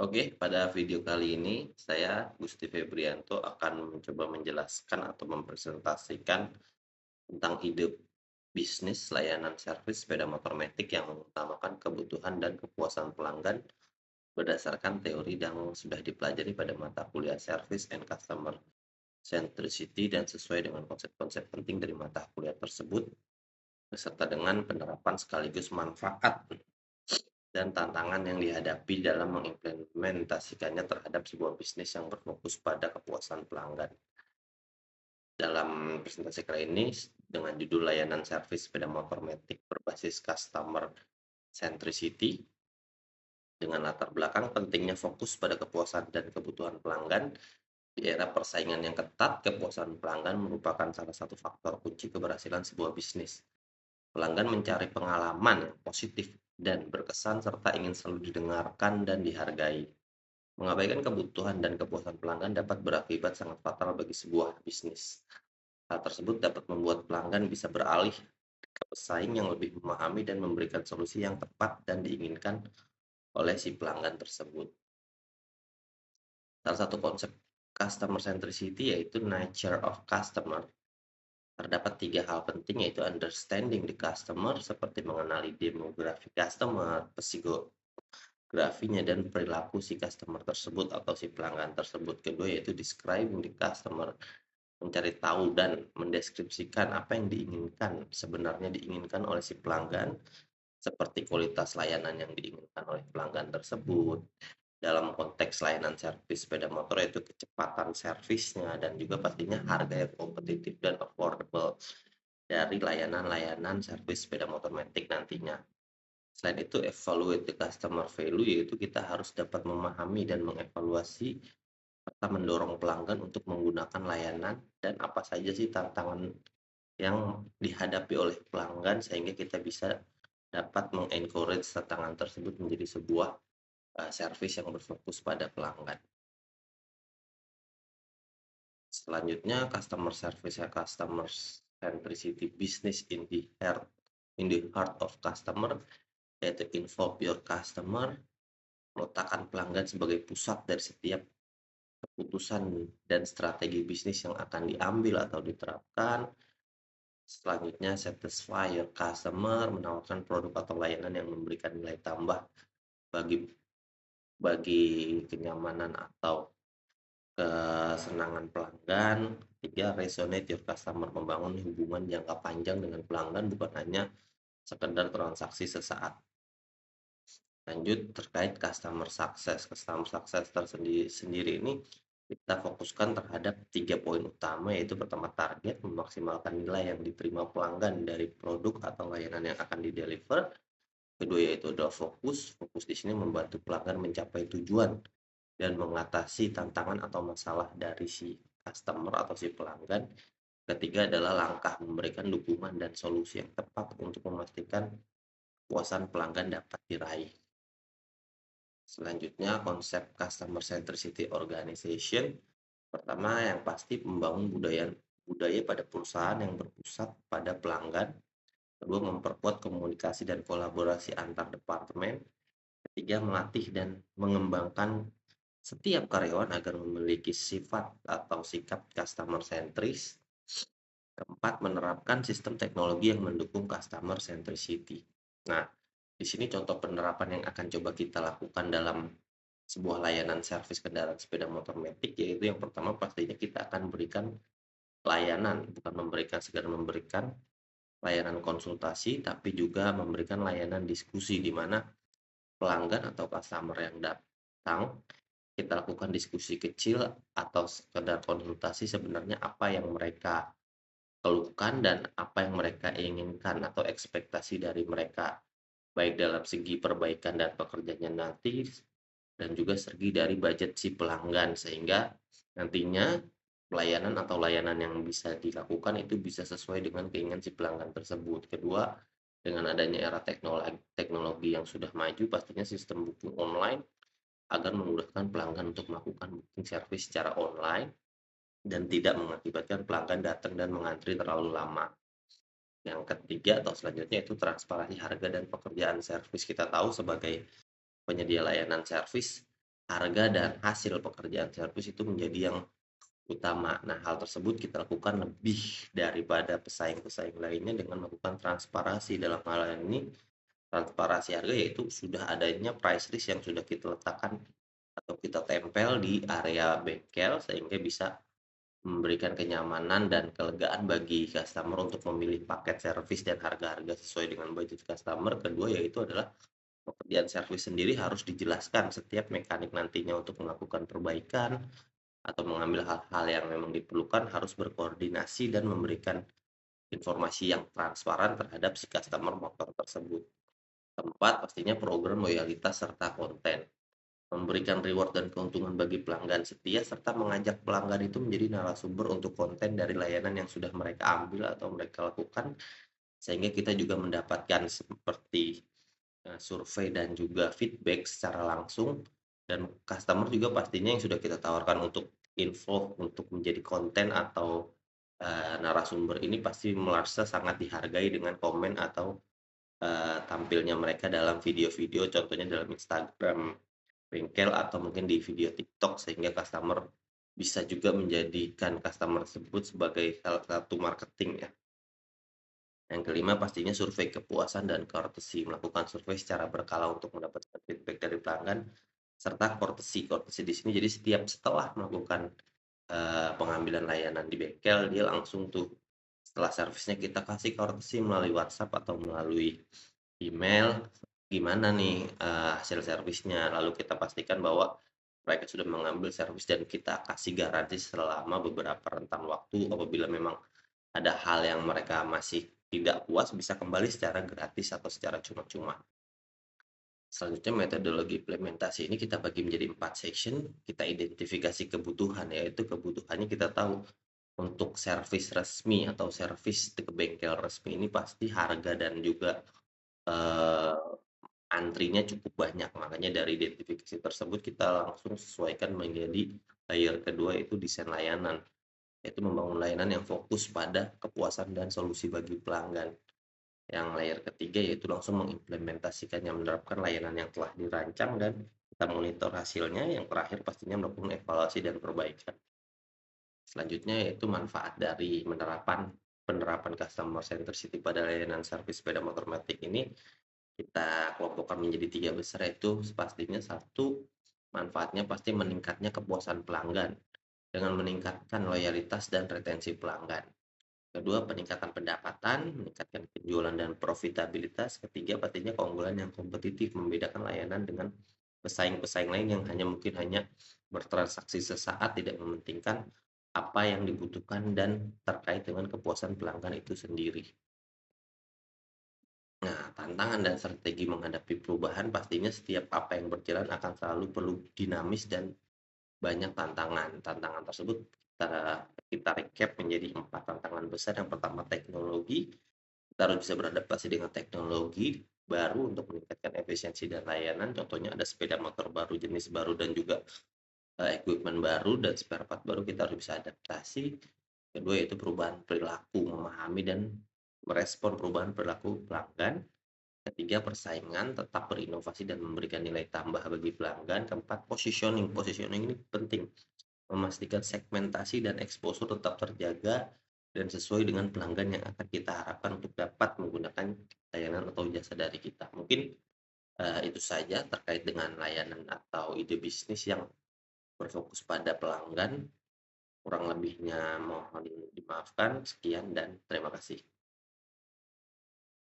Oke, pada video kali ini saya Gusti Febrianto akan mencoba menjelaskan atau mempresentasikan tentang ide bisnis layanan servis sepeda motor matic yang mengutamakan kebutuhan dan kepuasan pelanggan berdasarkan teori yang sudah dipelajari pada mata kuliah Service and Customer Centricity dan sesuai dengan konsep-konsep penting dari mata kuliah tersebut beserta dengan penerapan sekaligus manfaat dan tantangan yang dihadapi dalam mengimplementasikannya terhadap sebuah bisnis yang berfokus pada kepuasan pelanggan. Dalam presentasi kali ini dengan judul layanan servis sepeda motor matic berbasis customer centricity dengan latar belakang pentingnya fokus pada kepuasan dan kebutuhan pelanggan di era persaingan yang ketat. Kepuasan pelanggan merupakan salah satu faktor kunci keberhasilan sebuah bisnis. Pelanggan mencari pengalaman yang positif dan berkesan serta ingin selalu didengarkan dan dihargai. Mengabaikan kebutuhan dan kepuasan pelanggan dapat berakibat sangat fatal bagi sebuah bisnis. Hal tersebut dapat membuat pelanggan bisa beralih ke pesaing yang lebih memahami dan memberikan solusi yang tepat dan diinginkan oleh si pelanggan tersebut. Salah satu konsep customer centricity yaitu nature of customer. Terdapat 3 hal penting yaitu understanding the customer seperti mengenali demografi customer, psikografinya dan perilaku si customer tersebut atau si pelanggan tersebut. Kedua yaitu describing the customer, mencari tahu dan mendeskripsikan apa yang sebenarnya diinginkan oleh si pelanggan, seperti kualitas layanan yang diinginkan oleh pelanggan tersebut. Dalam konteks layanan servis sepeda motor yaitu kecepatan servisnya dan juga pastinya harga yang kompetitif dan affordable dari layanan-layanan servis sepeda motor matic nantinya. Selain itu, evaluate the customer value yaitu kita harus dapat memahami dan mengevaluasi serta mendorong pelanggan untuk menggunakan layanan dan apa saja sih tantangan yang dihadapi oleh pelanggan sehingga kita bisa dapat mengencourage tantangan tersebut menjadi sebuah servis yang berfokus pada pelanggan. Selanjutnya, customer service ya customer centricity business in the heart of customer yaitu involve your customer, meletakkan pelanggan sebagai pusat dari setiap keputusan dan strategi bisnis yang akan diambil atau diterapkan. Selanjutnya, satisfy your customer, menawarkan produk atau layanan yang memberikan nilai tambah bagi bagi kenyamanan atau kesenangan pelanggan. Ketiga, resonate your customer, membangun hubungan jangka panjang dengan pelanggan bukan hanya sekedar transaksi sesaat. Lanjut terkait customer success. Customer success tersendiri ini kita fokuskan terhadap 3 poin utama yaitu pertama target memaksimalkan nilai yang diterima pelanggan dari produk atau layanan yang akan di-deliver. Kedua yaitu adalah fokus. Fokus di sini membantu pelanggan mencapai tujuan dan mengatasi tantangan atau masalah dari si customer atau si pelanggan. Ketiga adalah langkah memberikan dukungan dan solusi yang tepat untuk memastikan kepuasan pelanggan dapat diraih. Selanjutnya konsep customer centricity organization. Pertama yang pasti membangun budaya pada perusahaan yang berpusat pada pelanggan. Kedua memperkuat komunikasi dan kolaborasi antar departemen. Ketiga melatih dan mengembangkan setiap karyawan agar memiliki sifat atau sikap customer centris. Keempat, menerapkan sistem teknologi yang mendukung customer centricity. Nah, di sini contoh penerapan yang akan coba kita lakukan dalam sebuah layanan servis kendaraan sepeda motor matic yaitu yang pertama pastinya kita akan berikan layanan, bukan sekedar memberikan layanan konsultasi tapi juga memberikan layanan diskusi di mana pelanggan atau customer yang datang kita lakukan diskusi kecil atau sekedar konsultasi sebenarnya apa yang mereka keluhkan dan apa yang mereka inginkan atau ekspektasi dari mereka baik dalam segi perbaikan dan pekerjaannya nanti dan juga segi dari budget si pelanggan sehingga nantinya pelayanan atau layanan yang bisa dilakukan itu bisa sesuai dengan keinginan si pelanggan tersebut. Kedua, dengan adanya era teknologi yang sudah maju pastinya sistem booking online agar memudahkan pelanggan untuk melakukan booking service secara online dan tidak mengakibatkan pelanggan datang dan mengantri terlalu lama. Yang ketiga atau selanjutnya itu transparansi harga dan pekerjaan servis. Kita tahu sebagai penyedia layanan servis, harga dan hasil pekerjaan servis itu menjadi yang utama. Nah, hal tersebut kita lakukan lebih daripada pesaing-pesaing lainnya dengan melakukan transparansi. Dalam hal ini, transparansi harga yaitu sudah adanya price list yang sudah kita letakkan atau kita tempel di area bengkel sehingga bisa memberikan kenyamanan dan kelegaan bagi customer untuk memilih paket servis dan harga-harga sesuai dengan budget customer. Kedua yaitu adalah pekerjaan servis sendiri harus dijelaskan setiap mekanik nantinya untuk melakukan perbaikan atau mengambil hal-hal yang memang diperlukan harus berkoordinasi dan memberikan informasi yang transparan terhadap si customer motor tersebut. Keempat, pastinya program loyalitas serta konten. Memberikan reward dan keuntungan bagi pelanggan setia serta mengajak pelanggan itu menjadi narasumber untuk konten dari layanan yang sudah mereka ambil atau mereka lakukan sehingga kita juga mendapatkan seperti survei dan juga feedback secara langsung dan customer juga pastinya yang sudah kita tawarkan untuk info untuk menjadi konten atau narasumber ini pasti merasa sangat dihargai dengan komen atau tampilnya mereka dalam video-video contohnya dalam Instagram bengkel atau mungkin di video TikTok sehingga customer bisa juga menjadikan customer tersebut sebagai salah satu marketing ya. Yang kelima pastinya survei kepuasan dan courtesy, melakukan survei secara berkala untuk mendapatkan feedback dari pelanggan serta courtesy. Courtesy di sini jadi setiap setelah melakukan pengambilan layanan di bengkel dia langsung tuh setelah servisnya kita kasih courtesy melalui WhatsApp atau melalui email gimana nih hasil servisnya lalu kita pastikan bahwa mereka sudah mengambil servis dan kita kasih garansi selama beberapa rentang waktu apabila memang ada hal yang mereka masih tidak puas bisa kembali secara gratis atau secara cuma-cuma. Selanjutnya metodologi implementasi ini kita bagi menjadi 4 section, kita identifikasi kebutuhan yaitu kebutuhannya kita tahu untuk servis resmi atau servis ke bengkel resmi ini pasti harga dan juga eh, antrinya cukup banyak. Makanya dari identifikasi tersebut kita langsung sesuaikan menjadi layer kedua itu desain layanan, yaitu membangun layanan yang fokus pada kepuasan dan solusi bagi pelanggan. Yang layer ketiga yaitu langsung mengimplementasikannya, menerapkan layanan yang telah dirancang dan kita monitor hasilnya. Yang terakhir pastinya melakukan evaluasi dan perbaikan. Selanjutnya yaitu manfaat dari penerapan customer centricity pada layanan servis sepeda motor matic ini kita kelompokkan menjadi 3 besar yaitu pastinya satu manfaatnya pasti meningkatnya kepuasan pelanggan dengan meningkatkan loyalitas dan retensi pelanggan. Kedua, peningkatan pendapatan, meningkatkan penjualan dan profitabilitas. Ketiga, pastinya keunggulan yang kompetitif, membedakan layanan dengan pesaing-pesaing lain yang mungkin hanya bertransaksi sesaat, tidak mementingkan apa yang dibutuhkan dan terkait dengan kepuasan pelanggan itu sendiri. Nah, tantangan dan strategi menghadapi perubahan pastinya setiap apa yang berjalan akan selalu perlu dinamis dan banyak tantangan. Tantangan tersebut kita recap menjadi 4 tantangan besar. Yang pertama teknologi, kita harus bisa beradaptasi dengan teknologi baru untuk meningkatkan efisiensi dan layanan. Contohnya ada sepeda motor baru, jenis baru dan juga equipment baru dan spare part baru kita harus bisa adaptasi. Kedua yaitu perubahan perilaku, memahami dan merespon perubahan perilaku pelanggan. Ketiga, persaingan, tetap berinovasi dan memberikan nilai tambah bagi pelanggan. Keempat, positioning. Positioning ini penting, memastikan segmentasi dan exposure tetap terjaga dan sesuai dengan pelanggan yang akan kita harapkan untuk dapat menggunakan layanan atau jasa dari kita. Mungkin itu saja terkait dengan layanan atau ide bisnis yang berfokus pada pelanggan. Kurang lebihnya mohon dimaafkan. Sekian dan terima kasih.